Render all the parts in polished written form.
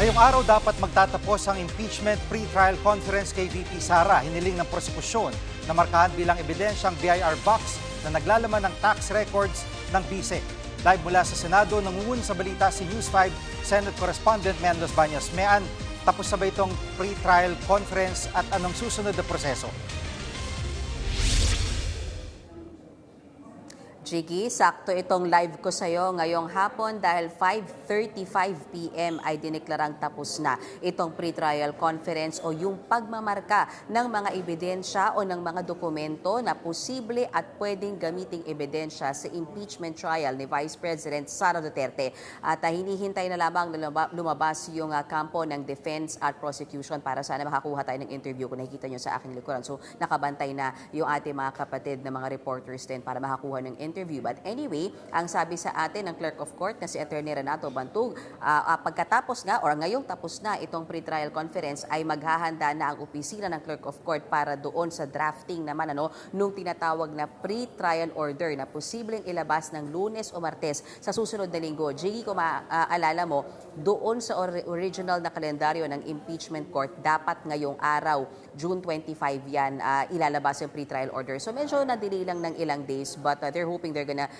Ngayong araw dapat magtatapos ang impeachment pre-trial conference kay VP Sara. Hiniling ng prosekusyon na markahan bilang ebidensyang BIR box na naglalaman ng tax records ng bise. Live mula sa Senado, nangungun sa balita si News 5 Senate Correspondent Mean Los Bañas. Mean, tapos sa ba itong pre-trial conference at anong susunod na proseso? Jiggy, sakto itong live ko sa'yo ngayong hapon dahil 5:35 p.m. ay dineklarang tapos na itong pre-trial conference o yung pagmamarka ng mga ebidensya o ng mga dokumento na posible at pwedeng gamiting ebidensya sa impeachment trial ni Vice President Sara Duterte. At hinihintay na lamang na lumabas yung kampo ng defense at prosecution para sana makakuha tayo ng interview kung nakikita nyo sa aking likuran. So nakabantay na yung ating mga kapatid na mga reporters din para makakuha ng interview. But anyway, ang sabi sa atin ng Clerk of Court na si Attorney Renato Bantug, pagkatapos nga or ngayong tapos na itong pre-trial conference ay maghahanda na ang opisina ng Clerk of Court para doon sa drafting naman nung tinatawag pre-trial order na posibleng ilabas ng Lunes o Martes sa susunod na linggo. Jiggy, kung maalala mo, doon sa original na kalendaryo ng impeachment court, dapat ngayong araw, June 25 yan, ilalabas yung pre-trial order. So medyo na-delay lang ng ilang days but they're hoping they're gonna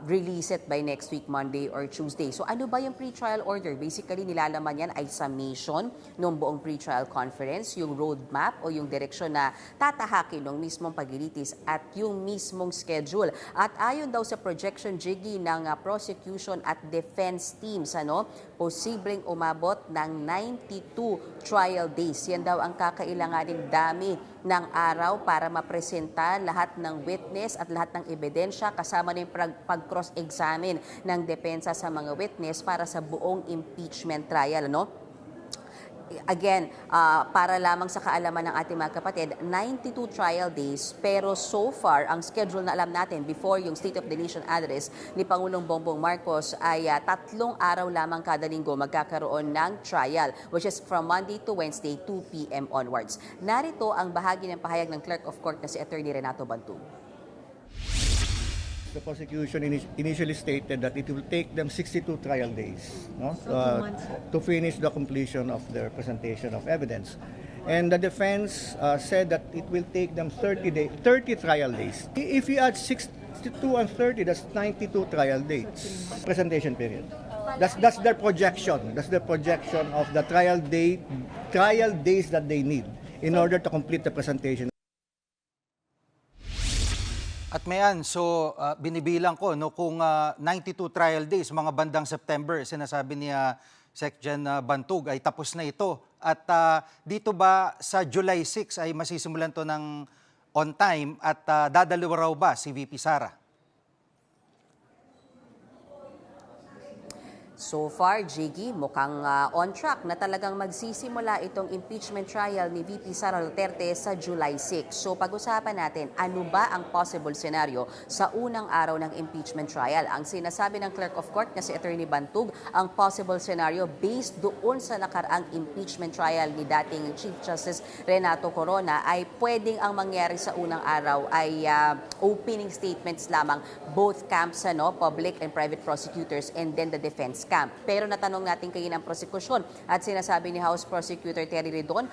release it by next week, Monday or Tuesday. So ano ba yung pre-trial order? Basically, nilalaman yan ay summation ng buong pre-trial conference, yung roadmap o yung direksyon na tatahakin ng mismong paglilitis at yung mismong schedule. At ayon daw sa projection, Jiggy, ng prosecution at defense teams, posibleng umabot ng 92 trial days. Yan daw ang kakailanganing dami ng araw para mapresenta lahat ng witness at lahat ng ebidensya kasama na yung pag-cross-examine ng depensa sa mga witness para sa buong impeachment trial. Again, para lamang sa kaalaman ng ating mga kapatid, 92 trial days, pero so far, ang schedule na alam natin before yung State of the Nation address ni Pangulong Bongbong Marcos ay 3 araw lamang kada linggo magkakaroon ng trial, which is from Monday to Wednesday, 2 p.m. onwards. Narito ang bahagi ng pahayag ng Clerk of Court na si Attorney Renato Bantug. The prosecution initially stated that it will take them 62 trial days to finish the completion of their presentation of evidence. And the defense said that it will take them 30 trial days. If you add 62 and 30, that's 92 trial dates, presentation period. That's their projection. That's the projection of the trial days that they need in order to complete the presentation. At Mean, so binibilang ko kung 92 trial days, mga bandang September, sinasabi ni Sec. Gen. Bantug ay tapos na ito. At dito ba sa July 6 ay masisimulan to ng on time at dadalawa raw ba si VP Sara? So far, Jiggy, mukhang on track na talagang magsisimula itong impeachment trial ni VP Sara Duterte sa July 6. So pag-usapan natin, ano ba ang possible scenario sa unang araw ng impeachment trial? Ang sinasabi ng Clerk of Court na si Attorney Bantug, ang possible scenario based doon sa nakaraang impeachment trial ni dating Chief Justice Renato Corona ay pwedeng ang mangyari sa unang araw ay opening statements lamang, both camps, public and private prosecutors, and then the defense camp. Pero natanong natin kayo ng prosekusyon at sinasabi ni House Prosecutor Terry Redon,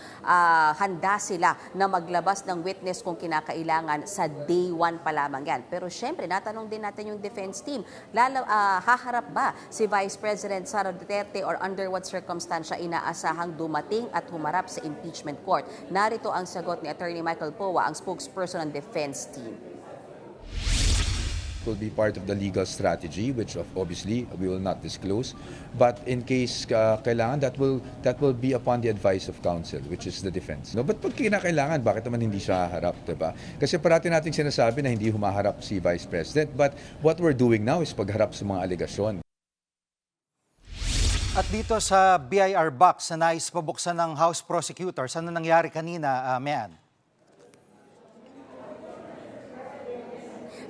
handa sila na maglabas ng witness kung kinakailangan sa day 1 pa lamang yan. Pero syempre, natanong din natin yung defense team, haharap ba si Vice President Sara Duterte or under what circumstance inaasahang dumating at humarap sa impeachment court? Narito ang sagot ni Attorney Michael Powa, ang spokesperson ng defense team. Will be part of the legal strategy, which obviously we will not disclose. But in case kailangan, that will be upon the advice of counsel, which is the defense. No, but pag kinakailangan, bakit naman hindi siya haharap, diba? Kasi parati nating sinasabi na hindi humaharap si Vice President. But what we're doing now is pagharap sa mga alegasyon. At dito sa BIR box na nais pabuksan ng House Prosecutors, ano nangyari kanina, Mean?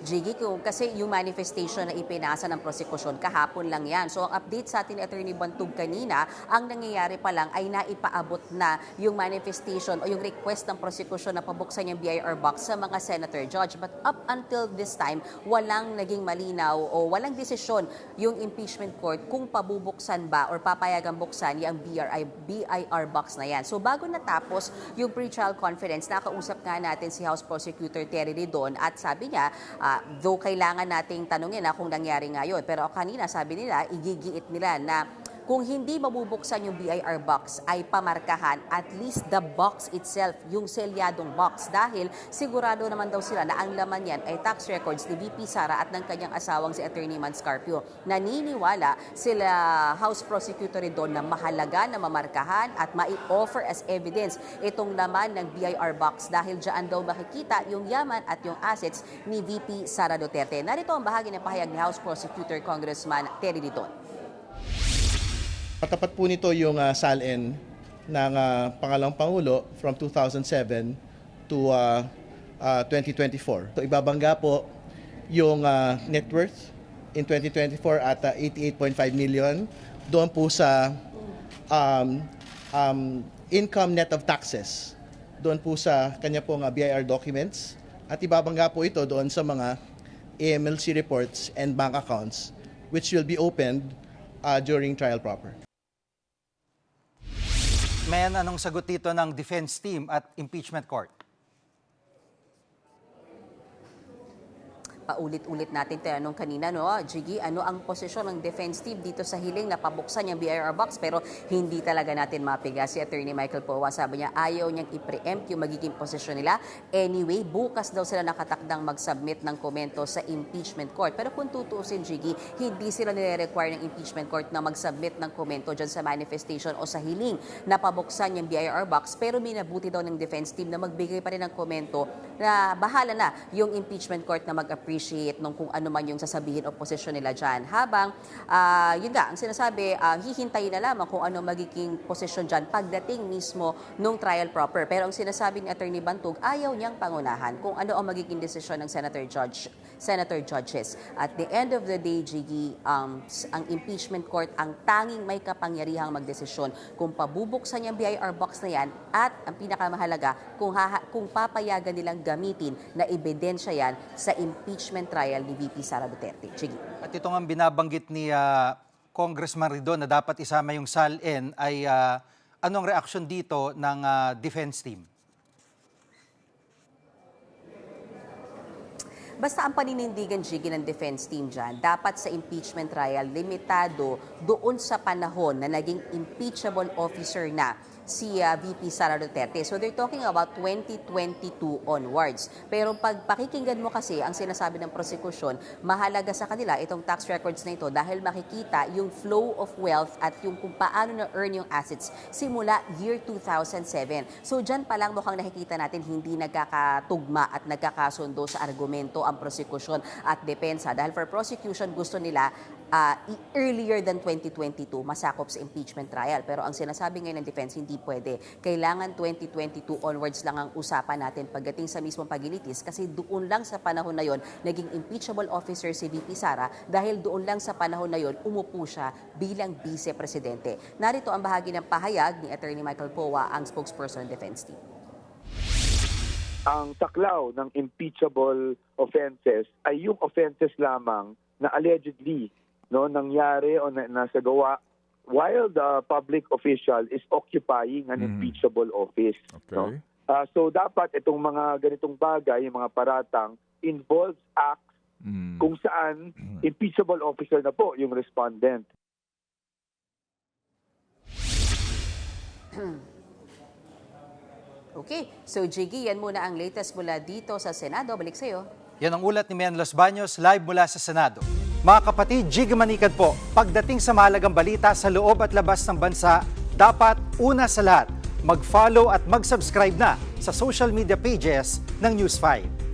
Jiggy, kasi yung manifestation na ipinasa ng prosekusyon, kahapon lang yan. So ang update sa atin ni Attorney Bantug kanina, ang nangyayari pa lang ay naipaabot na yung manifestation o yung request ng prosekusyon na pabuksan yung BIR box sa mga senator judge. But up until this time, walang naging malinaw o walang desisyon yung impeachment court kung pabubuksan ba or papayagang buksan yung BIR box na yan. So bago natapos yung pre-trial conference, nakausap nga natin si House Prosecutor Terry Ridon at sabi niya, though kailangan nating tanungin kung nangyari nga yun, pero kanina sabi nila, igigiit nila na kung hindi mabubuksan yung BIR box ay pamarkahan at least the box itself, yung selyadong box. Dahil sigurado naman daw sila na ang laman yan ay tax records ni VP Sara at ng kanyang asawang si Attorney Manscarpio. Naniniwala sila House Prosecutor doon na mahalaga na mamarkahan at mai-offer as evidence itong laman ng BIR box dahil dyan daw makikita yung yaman at yung assets ni VP Sara Duterte. Narito ang bahagi ng pahayag ni House Prosecutor Congressman Terry Ridon. Patapat po nito yung SALN ng pangalawang Pangulo from 2007 to 2024. So ibabangga po yung net worth in 2024 at 88.5 million. Doon po sa income net of taxes. Doon po sa kanya pong BIR documents. At ibabangga po ito doon sa mga AMLC reports and bank accounts which will be opened during trial proper. Men, anong sagot dito ng defense team at impeachment court? Paulit-ulit natin tinanong kanina, no? Jiggy, ano ang posisyon ng defense team dito sa hiling na pabuksan yung BIR box pero hindi talaga natin mapiga. Si Attorney Michael Powa, sabi niya ayaw niyang i-preempt yung magiging posisyon nila. Anyway, bukas daw sila nakatakdang mag-submit ng komento sa impeachment court. Pero kung tutuusin, Jiggy, hindi sila nire-require ng impeachment court na mag-submit ng komento dyan sa manifestation o sa hiling na pabuksan yung BIR box. Pero minabuti daw ng defense team na magbigay pa rin ng komento na bahala na yung impeachment court na mag-appreciate nung kung ano man yung sasabihin o posisyon nila dyan. Habang, yun nga, ang sinasabi, hihintayin na lamang kung ano magiging posisyon dyan pagdating mismo nung trial proper. Pero ang sinasabi ni Attorney Bantug, ayaw niyang pangunahan kung ano ang magiging desisyon ng senator judges. At the end of the day, Jiggy, ang impeachment court ang tanging may kapangyarihang magdesisyon kung pabubuksan yung BIR box na yan at ang pinakamahalaga, kung papayagan nilang gamitin na ebidensya yan sa impeachment trial ni VP Sara Duterte. Jiggy. At ito nga binabanggit ni Congressman Ridon na dapat isama yung SALN ay anong reaksyon dito ng defense team? Basta ang paninindigan, Jiggy, ng defense team dyan, dapat sa impeachment trial, limitado doon sa panahon na naging impeachable officer na si VP Sara Duterte. So they're talking about 2022 onwards. Pero pag pakikinggan mo kasi ang sinasabi ng prosecution, mahalaga sa kanila itong tax records na ito dahil makikita yung flow of wealth at yung kung paano na-earn yung assets simula year 2007. So dyan pa lang mukhang nakikita natin hindi nagkakatugma at nagkakasundo sa argumento ang prosecution at depensa. Dahil for prosecution, gusto nila earlier than 2022 masakop sa impeachment trial. Pero ang sinasabi ngayon ng defense, hindi pwede. Kailangan 2022 onwards lang ang usapan natin pagdating sa mismong pagilitis kasi doon lang sa panahon na yon naging impeachable officer si VP Sara dahil doon lang sa panahon na yon umupo siya bilang vice-presidente. Narito ang bahagi ng pahayag ni Attorney Michael Powa, ang spokesperson ng defense team. Ang saklaw ng impeachable offenses ay yung offenses lamang na allegedly nangyari o nasagawa while the public official is occupying an impeachable office. Okay. So dapat itong mga ganitong bagay, yung mga paratang, involves acts kung saan impeachable officer na po yung respondent. Okay, so Jiggy, yan muna ang latest mula dito sa Senado. Balik sa'yo. Yan ang ulat ni Men Los Baños, live mula sa Senado. Mga kapatid, Jiggy Manikad po, pagdating sa mahalagang balita sa loob at labas ng bansa, dapat una sa lahat, mag-follow at mag-subscribe na sa social media pages ng News 5.